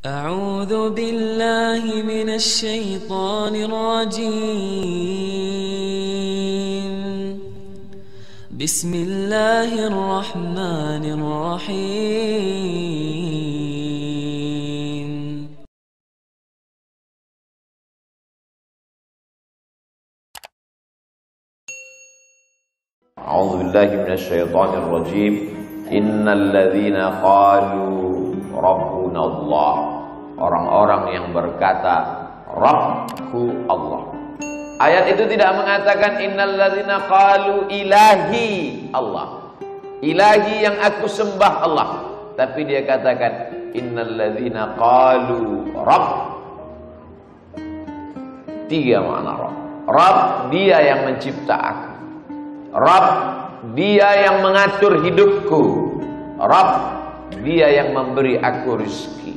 أعوذ بالله من الشيطان الرجيم بسم الله الرحمن الرحيم أعوذ بالله من الشيطان الرجيم إن الذين قالوا ربنا الله, orang-orang yang berkata Rabbku Allah. Ayat itu tidak mengatakan innal ladzina qalu ilahi Allah, ilahi yang aku sembah Allah, tapi dia katakan innal ladzina qalu Rabb. Tiga makna Rabb. Rabb, dia yang mencipta aku. Rabb, dia yang mengatur hidupku. Rabb, dia yang memberi aku rezeki.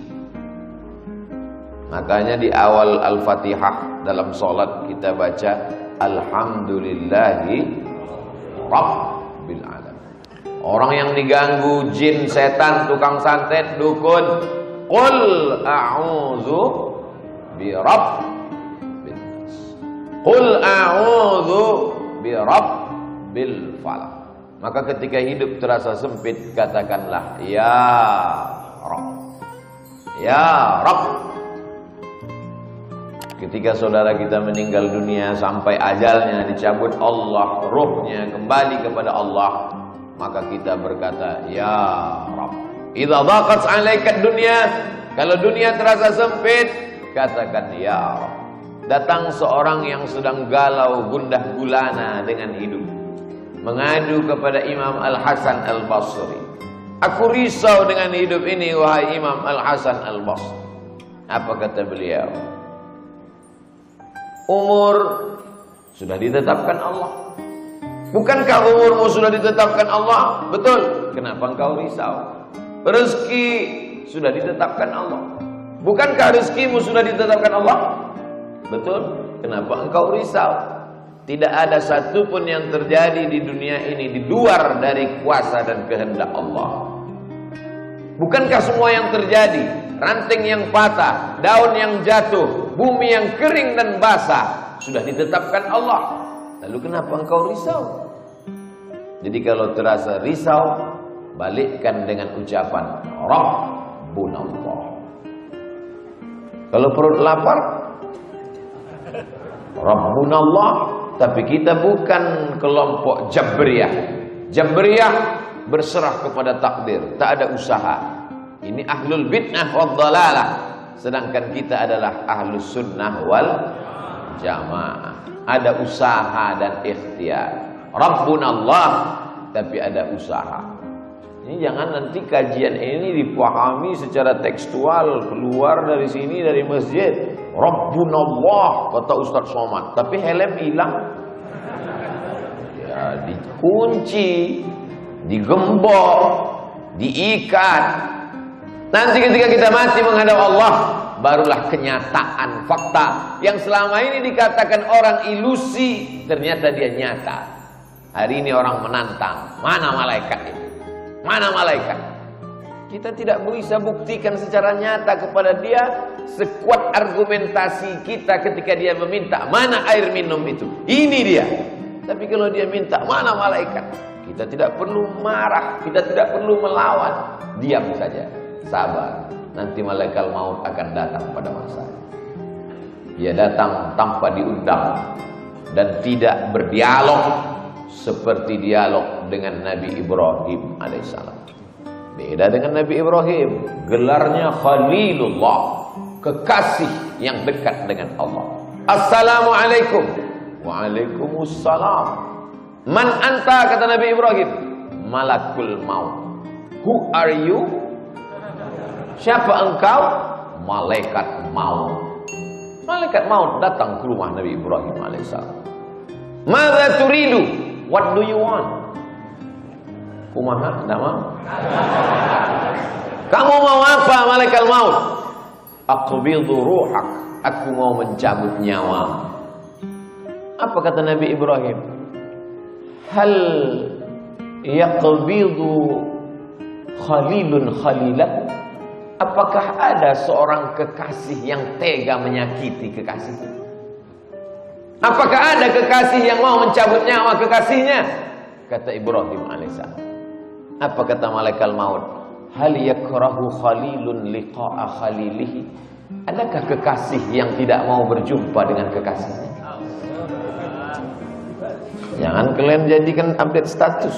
Makanya di awal Al-Fatihah dalam sholat kita baca Alhamdulillahi Rabbil Alamin. Orang yang diganggu jin, setan, tukang santet, dukun, Qul a'udzu birabbin nas, Qul a'udzu birabbil falaq. Maka ketika hidup terasa sempit, katakanlah ya Rabb, ya Rabb. Ketika saudara kita meninggal dunia sampai ajalnya dicabut Allah, ruhnya kembali kepada Allah, maka kita berkata ya Rabb. Idza dhaqat 'alaika dunya, kalau dunia terasa sempit, katakan ya Rabb. Datang seorang yang sedang galau gundah gulana dengan hidup, mengadu kepada Imam Al-Hasan Al-Basri. Aku risau dengan hidup ini wahai Imam Al-Hasan Al-Basri. Apa kata beliau? Umur sudah ditetapkan Allah. Bukankah umurmu sudah ditetapkan Allah? Betul. Kenapa engkau risau? Rezeki sudah ditetapkan Allah. Bukankah rezekimu sudah ditetapkan Allah? Betul. Kenapa engkau risau? Tidak ada satupun yang terjadi di dunia ini di luar dari kuasa dan kehendak Allah. Bukankah semua yang terjadi, ranting yang patah, daun yang jatuh, bumi yang kering dan basah, sudah ditetapkan Allah? Lalu kenapa engkau risau? Jadi kalau terasa risau, balikkan dengan ucapan Rabbunallah. Kalau perut lapar, Rabbunallah. Tapi kita bukan kelompok Jabriyah. Jabriyah berserah kepada takdir, tak ada usaha. Ini ahlul bid'ah wad dhalalah. Sedangkan kita adalah ahlus sunnah wal jamaah. Ada usaha dan ikhtiar. Rabbunallah, tapi ada usaha. Ini jangan nanti kajian ini dipahami secara tekstual, keluar dari sini dari masjid Rabbunallah kata Ustaz Somad, tapi helm hilang. Ya, dikunci, digembok, diikat. Nanti ketika kita mati menghadap Allah, barulah kenyataan fakta yang selama ini dikatakan orang ilusi, ternyata dia nyata. Hari ini orang menantang, mana malaikat itu? Mana malaikat? Kita tidak bisa buktikan secara nyata kepada dia sekuat argumentasi kita ketika dia meminta mana air minum itu. Ini dia. Tapi kalau dia minta mana malaikat, kita tidak perlu marah, kita tidak perlu melawan. Diam saja, sabar. Nanti malaikat maut akan datang pada masanya. Dia datang tanpa diundang dan tidak berdialog seperti dialog dengan Nabi Ibrahim alaihissalam. Beda dengan Nabi Ibrahim, gelarnya Khalilullah, kekasih yang dekat dengan Allah. Assalamualaikum. Waalaikumsalam. Man anta, kata Nabi Ibrahim. Malakul maut. Who are you? Siapa engkau? Malaikat maut. Malaikat maut datang ke rumah Nabi Ibrahim alaihissalam. Madza turidu? What do you want? Kumaha? Nama? Kamu mau apa, malaikat maut? Aqbidu ruhak. Aku mau mencabut nyawa. Apa kata Nabi Ibrahim? Hal yaqbidu khalilun khalilah? Apakah ada seorang kekasih yang tega menyakiti kekasihnya? Apakah ada kekasih yang mau mencabut nyawa kekasihnya? Kata Ibrahim alaihissalam. Apa kata malaikat maut? Hal yakrahu khalilun liqa'a khalilihi? Adakah kekasih yang tidak mau berjumpa dengan kekasihnya? Jangan kalian jadikan update status.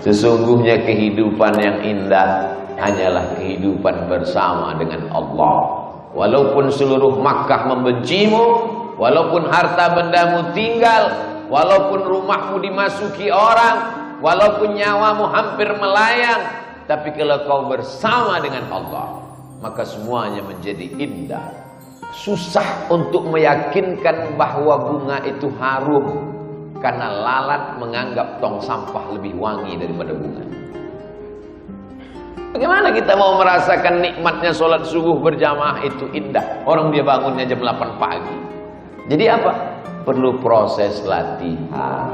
Sesungguhnya kehidupan yang indah hanyalah kehidupan bersama dengan Allah. Walaupun seluruh Makkah membencimu, walaupun harta bendamu tinggal, walaupun rumahmu dimasuki orang, walaupun nyawamu hampir melayang, tapi kalau kau bersama dengan Allah, maka semuanya menjadi indah. Susah untuk meyakinkan bahwa bunga itu harum, karena lalat menganggap tong sampah lebih wangi daripada bunga. Bagaimana kita mau merasakan nikmatnya sholat subuh berjamaah itu indah? Orang dia bangunnya jam 8 pagi. Jadi apa? Perlu proses latihan.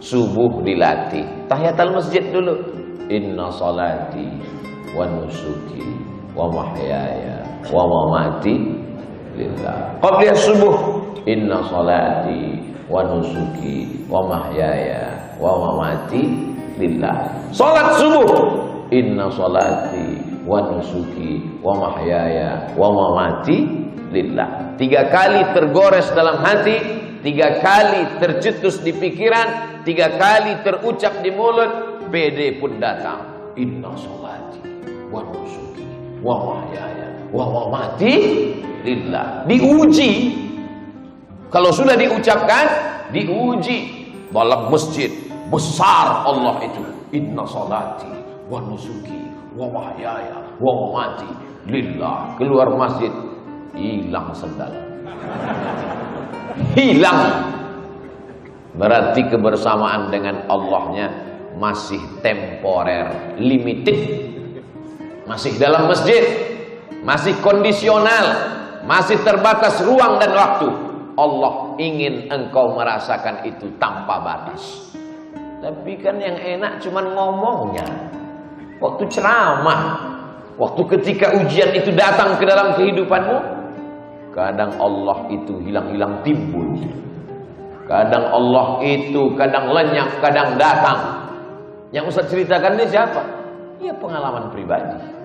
Subuh dilatih. Tahiyatul masjid dulu. Inna salati wa nusuki wa mahyaya wa mamati lillah. Qabla subuh. Inna salati wa nusuki wa mahyaya wa mamati lillah. Salat subuh. Inna salati wa nusuki wa mahyaya wa mamati lillah. 3 kali tergores dalam hati, 3 kali tercetus di pikiran, 3 kali terucap di mulut, PD pun datang. Inna salati wa nusuki wa mahyaya wa mamati lillah. Diuji. Kalau sudah diucapkan, diuji. Dalam masjid besar Allah itu. Inna salati wa nusuki wa mahyaya wa mamati lillah. Keluar masjid, hilang sendal. Hilang. Berarti kebersamaan dengan Allahnya masih temporer, limited. Masih dalam masjid, masih kondisional, masih terbatas ruang dan waktu. Allah ingin engkau merasakan itu tanpa batas. Tapi kan yang enak cuman ngomongnya. Waktu ceramah, waktu ketika ujian itu datang ke dalam kehidupanmu, kadang Allah itu hilang-hilang timbul. Kadang Allah itu kadang lenyap, kadang datang. Yang Ustaz ceritakan ini siapa? Ya pengalaman pribadi.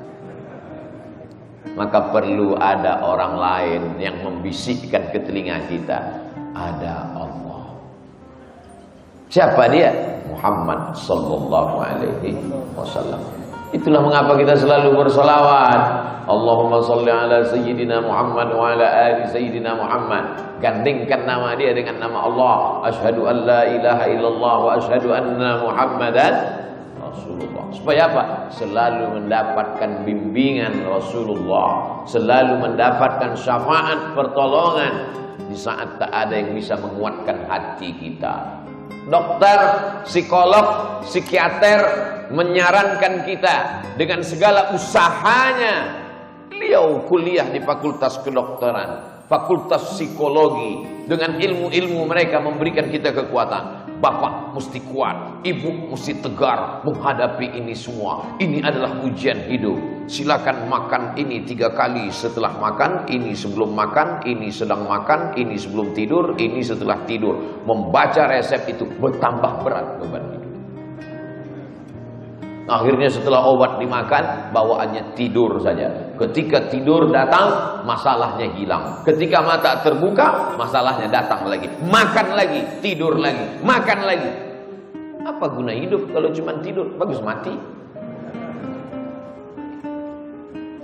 Maka perlu ada orang lain yang membisikkan ke telinga kita, ada Allah. Siapa dia? Muhammad sallallahu alaihi wasallam. Itulah mengapa kita selalu bersolawat. Allahumma salli ala sayyidina Muhammad wa ala ali sayyidina Muhammad. Gandingkan nama dia dengan nama Allah. Asyhadu an la ilaha illallah wa asyhadu anna Muhammadan Rasulullah. Supaya apa? Selalu mendapatkan bimbingan Rasulullah, selalu mendapatkan syafaat pertolongan di saat tak ada yang bisa menguatkan hati kita. Dokter, psikolog, psikiater menyarankan kita dengan segala usahanya. Beliau kuliah di fakultas kedokteran, fakultas psikologi. Dengan ilmu-ilmu mereka memberikan kita kekuatan. Bapak mesti kuat, ibu mesti tegar menghadapi ini semua. Ini adalah ujian hidup. Silakan makan ini 3 kali setelah makan, ini sebelum makan, ini sedang makan, ini sebelum tidur, ini setelah tidur. Membaca resep itu bertambah berat beban hidup. Akhirnya setelah obat dimakan, bawaannya tidur saja. Ketika tidur datang, masalahnya hilang. Ketika mata terbuka, masalahnya datang lagi. Makan lagi, tidur lagi, makan lagi. Apa guna hidup kalau cuma tidur? Bagus mati.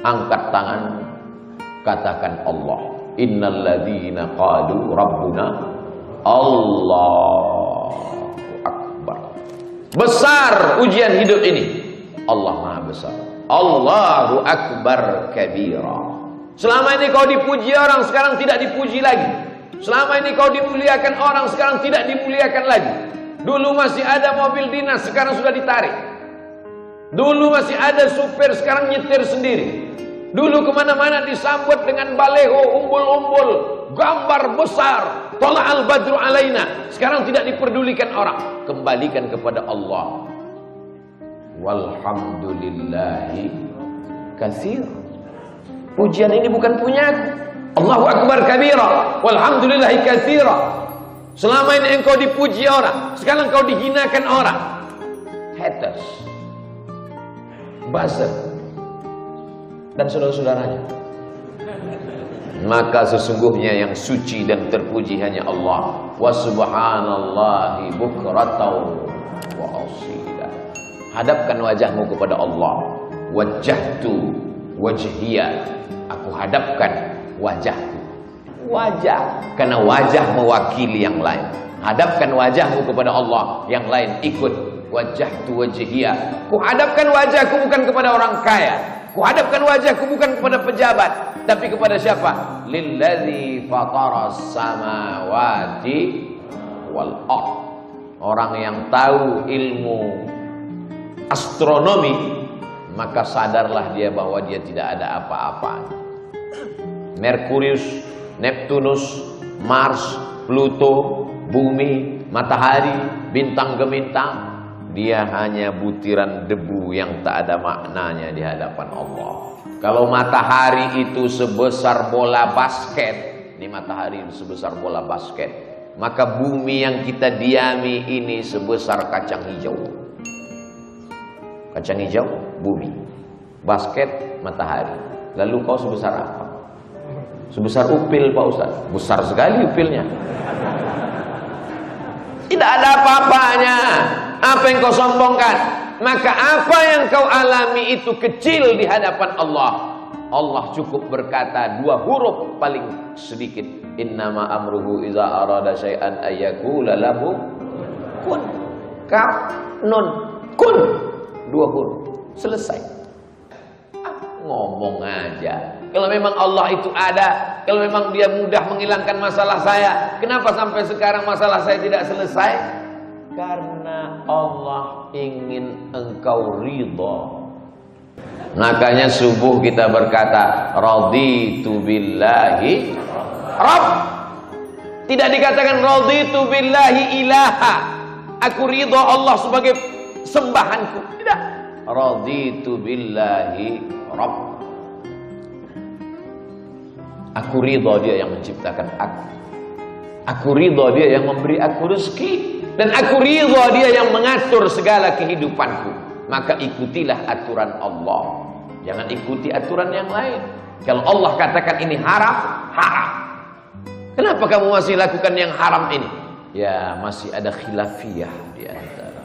Angkat tangan, katakan Allah. Innal ladzina qalu rabbuna Allah. Besar ujian hidup ini. Allah Maha Besar. Allahu Akbar kabira. Selama ini kau dipuji orang, sekarang tidak dipuji lagi. Selama ini kau dimuliakan orang, sekarang tidak dimuliakan lagi. Dulu masih ada mobil dinas, sekarang sudah ditarik. Dulu masih ada supir, sekarang nyetir sendiri. Dulu kemana-mana disambut dengan baleho, umbul-umbul, gambar besar. Tala'al badru alaina. Sekarang tidak diperdulikan orang. Kembalikan kepada Allah. walhamdulillahi katsir. Pujian ini bukan punyaku. Allahu akbar kabira walhamdulillahi katsira. Selama ini engkau dipuji orang, sekarang engkau dihinakan orang. Haters, buzzer, dan saudara-saudaranya. Maka sesungguhnya yang suci dan terpuji hanya Allah. Wa subhanallahi bukratan wa asila. Hadapkan wajahmu kepada Allah. Wajjahtu wajhiya. Aku hadapkan wajahku. Wajah, karena wajah mewakili yang lain. Hadapkan wajahmu kepada Allah, yang lain ikut. Wajjahtu wajhiya. Ku hadapkan wajahku bukan kepada orang kaya. Ku hadapkan wajahku bukan kepada pejabat, tapi kepada siapa? Lillazi fataras samawati wal ardh. Orang yang tahu ilmu astronomi, maka sadarlah dia bahwa dia tidak ada apa-apanya. Merkurius, Neptunus, Mars, Pluto, bumi, matahari, bintang gemintang, dia hanya butiran debu yang tak ada maknanya di hadapan Allah. Kalau matahari itu sebesar bola basket, ini matahari sebesar bola basket, maka bumi yang kita diami ini sebesar kacang hijau. Kacang hijau, bumi. Basket, matahari. Lalu kau sebesar apa? Sebesar upil, Pak Ustaz. Besar sekali upilnya. Tidak ada apa-apanya. Apa yang kau sombongkan? Maka apa yang kau alami itu kecil di hadapan Allah. Allah cukup berkata 2 huruf paling sedikit. Innama amruhu iza arada syai'an ayyakula lahu kun. Kaf, nun, kun. 2 huruf. Selesai. Ngomong aja. Kalau memang Allah itu ada, kalau memang dia mudah menghilangkan masalah saya, kenapa sampai sekarang masalah saya tidak selesai? Karena Allah ingin engkau ridha. Makanya subuh kita berkata raditu billahi rabb. Tidak dikatakan raditu billahi ilaha. Aku ridha Allah sebagai sembahanku. Tidak. Raditu billahi rabb. Aku ridha dia yang menciptakan aku. Aku ridha dia yang memberi aku rezeki. Dan aku ridha dia yang mengatur segala kehidupanku. Maka ikutilah aturan Allah. Jangan ikuti aturan yang lain. Kalau Allah katakan ini haram, haram. Kenapa kamu masih lakukan yang haram ini? Ya masih ada khilafiyah di antara.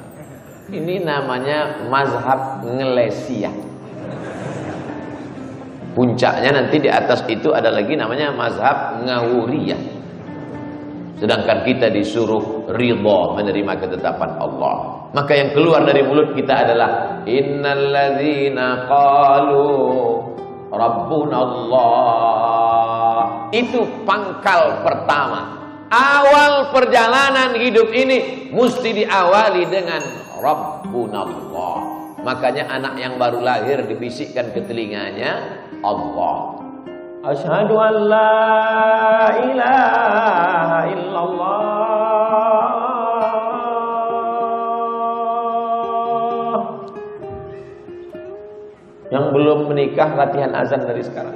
Ini namanya mazhab ngelesiyah. Puncaknya nanti di atas itu ada lagi namanya mazhab ngawuriyah. Sedangkan kita disuruh ridha menerima ketetapan Allah. Maka yang keluar dari mulut kita adalah innalladzina qalu rabbuna Allah. Itu pangkal pertama. Awal perjalanan hidup ini mesti diawali dengan rabbuna Allah. Makanya anak yang baru lahir dibisikkan ke telinganya Allah. Asyhadu an la ilaha illallah. Yang belum menikah latihan azan dari sekarang.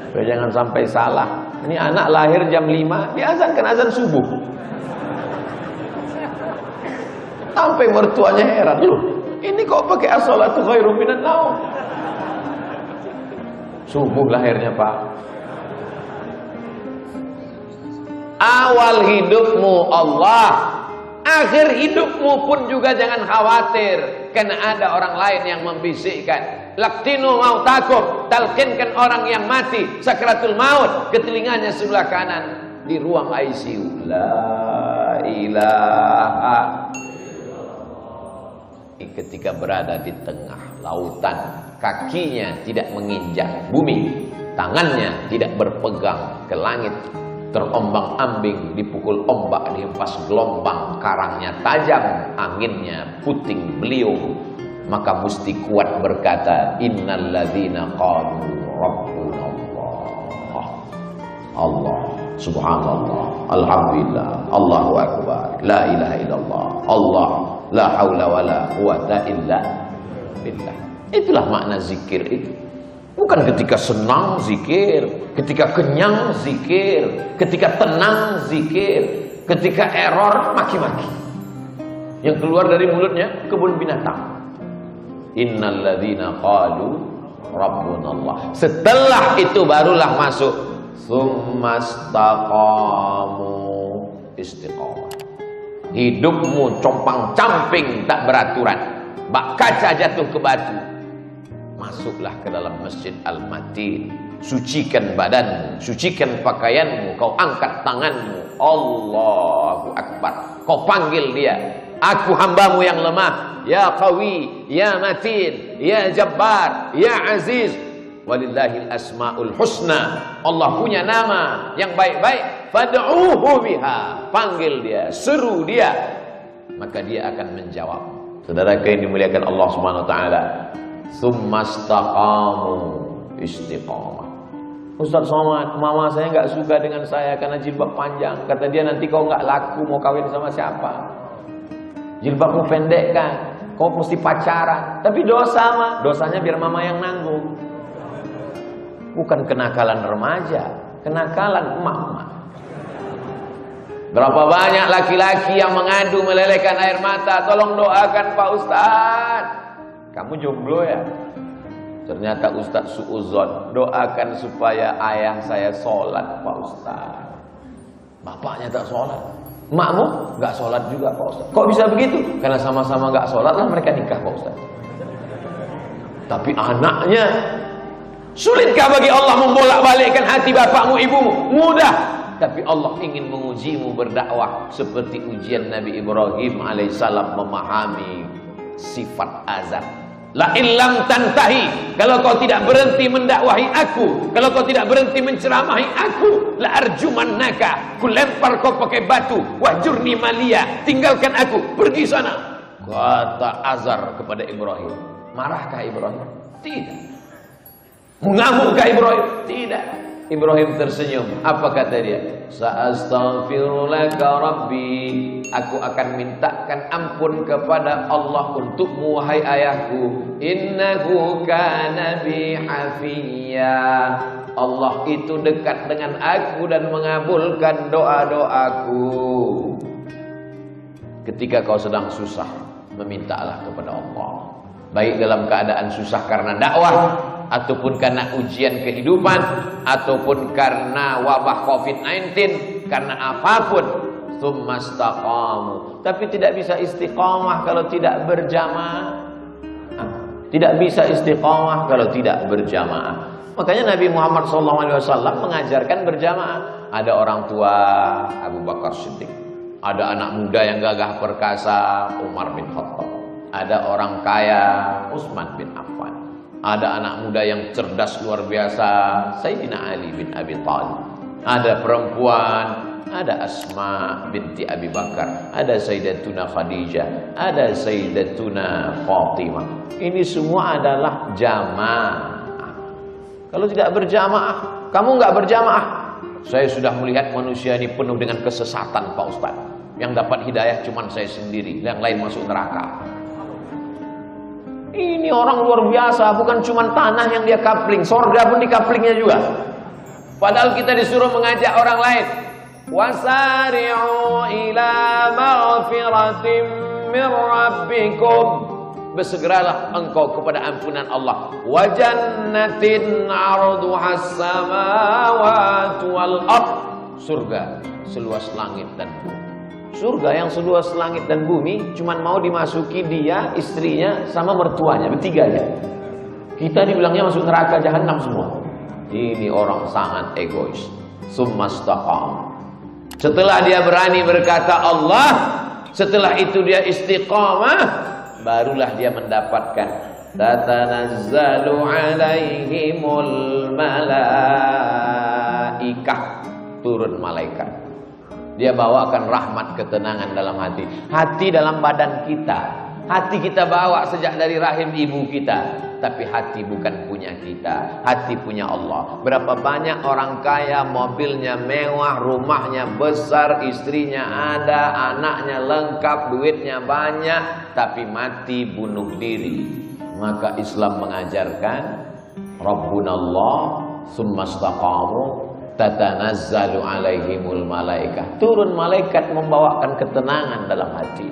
Supaya jangan sampai salah. Ini anak lahir jam 5, diazankan azan subuh. Sampai mertuanya heran, loh, ini kok pakai as-salatu khairum minan naum? Subuh lahirnya, Pak. Awal hidupmu Allah, akhir hidupmu pun juga jangan khawatir, karena ada orang lain yang membisikkan. Laktinu mautakum, talqinkan orang yang mati sakratul maut ke telinganya sebelah kanan di ruang ICU. La ilaha. Ketika berada di tengah lautan, kakinya tidak menginjak bumi, tangannya tidak berpegang ke langit, terombang-ambing, dipukul ombak, dihempas gelombang, karangnya tajam, anginnya puting beliung, maka mesti kuat berkata innalladzina qalu rabbuna Allah. Allah, subhanallah, alhamdulillah, Allahu akbar, la ilaha illallah, Allah La haula wala quwata illa billah. Itulah makna zikir itu. Bukan ketika senang zikir, ketika kenyang zikir, ketika tenang zikir, ketika error maki-maki. Yang keluar dari mulutnya kebun binatang. Innalladzina qalu rabbunallah. Setelah itu barulah masuk summastaqamu, istiqamah. Hidupmu compang-camping tak beraturan, bak kaca jatuh ke batu. Masuklah ke dalam Masjid Al-Matin, sucikan badanmu, sucikan pakaianmu, kau angkat tanganmu, Allahu Akbar. Kau panggil dia, aku hambamu yang lemah, ya Qawi, ya Matin, ya Jabbar, ya Aziz. Walillahil asmaul husna. Allah punya nama yang baik-baik. Fad'uhu biha. Panggil dia, seru dia, maka dia akan menjawab. Saudara yang dimuliakan Allah Subhanahu wa taala, summastaqamu, istiqamah. Ustaz Somad, mama saya nggak suka dengan saya karena jilbab panjang. Kata dia, nanti kau nggak laku, mau kawin sama siapa? Jilbabmu pendek kan, kau mesti pacaran. Tapi dosa mah, dosanya biar mama yang nanggung. Bukan kenakalan remaja, kenakalan emak-emak. Berapa banyak laki-laki yang mengadu melelehkan air mata, tolong doakan Pak Ustadz. Kamu jomblo ya? Ternyata Ustadz suuzon, doakan supaya ayah saya sholat Pak Ustadz. Bapaknya tak sholat, emakmu gak sholat juga Pak Ustadz. Kok bisa begitu? Karena sama-sama gak sholat lah mereka nikah Pak Ustadz. Tapi anaknya, sulitkah bagi Allah membolak-balikkan hati bapakmu, ibumu? Mudah. Tapi Allah ingin mengujimu berdakwah seperti ujian Nabi Ibrahim alaihissalam memahami sifat azab. La illam tantahi, kalau kau tidak berhenti mendakwahi aku, kalau kau tidak berhenti menceramahi aku, la arjumannaka, ku lempar kau pakai batu, wahjurni malia, tinggalkan aku, pergi sana. Kata Azar kepada Ibrahim. Marahkah Ibrahim? Tidak. Mengamukkah Ibrahim? Tidak. Ibrahim tersenyum. Apa kata dia? Sa'astaghfirulaka rabbi, aku akan mintakan ampun kepada Allah untukmu wahai ayahku. Innahu kana bi hafiyya, Allah itu dekat dengan aku dan mengabulkan doa-doaku. Ketika kau sedang susah, memintalah kepada Allah. Baik dalam keadaan susah karena dakwah, ataupun karena ujian kehidupan, ataupun karena wabah COVID-19, karena apapun. Summastaqamu. Tapi tidak bisa istiqamah kalau tidak berjamaah. Tidak bisa istiqamah kalau tidak berjamaah. Makanya Nabi Muhammad SAW mengajarkan berjamaah. Ada orang tua Abu Bakar Siddiq, ada anak muda yang gagah perkasa Umar bin Khattab, ada orang kaya Utsman bin Affan, ada anak muda yang cerdas luar biasa Sayyidina Ali bin Abi Thalib, ada perempuan, ada Asma binti Abi Bakar, ada Sayyidatuna Khadijah, ada Sayyidatuna Fatimah. Ini semua adalah jamaah. Kalau tidak berjamaah, kamu nggak berjamaah. Saya sudah melihat manusia ini penuh dengan kesesatan Pak Ustaz. Yang dapat hidayah cuma saya sendiri, yang lain masuk neraka. Ini orang luar biasa, bukan cuma tanah yang dia kapling, sorga pun di kaplingnya juga. Padahal kita disuruh mengajak orang lain. Wasari'u ila maghfiratim min rabbikum, bersegeralah engkau kepada ampunan Allah. Wa jannatin 'arduhas samawati wal ard, surga seluas langit dan bumi. Surga yang seluas langit dan bumi cuman mau dimasuki dia, istrinya, sama mertuanya, bertiganya. Kita dibilangnya masuk neraka jahanam semua. Ini orang sangat egois. Summastaqam. Setelah dia berani berkata Allah, setelah itu dia istiqamah, barulah dia mendapatkan tatanazzalu alaihimul malaikah, turun malaikat. Dia bawakan rahmat, ketenangan dalam hati. Hati dalam badan kita. Hati kita bawa sejak dari rahim ibu kita. Tapi hati bukan punya kita. Hati punya Allah. Berapa banyak orang kaya, mobilnya mewah, rumahnya besar, istrinya ada, anaknya lengkap, duitnya banyak, tapi mati bunuh diri. Maka Islam mengajarkan Rabbunallah summastaqamu tatanazzalu alaihimul malaikah. Turun malaikat membawakan ketenangan dalam hati.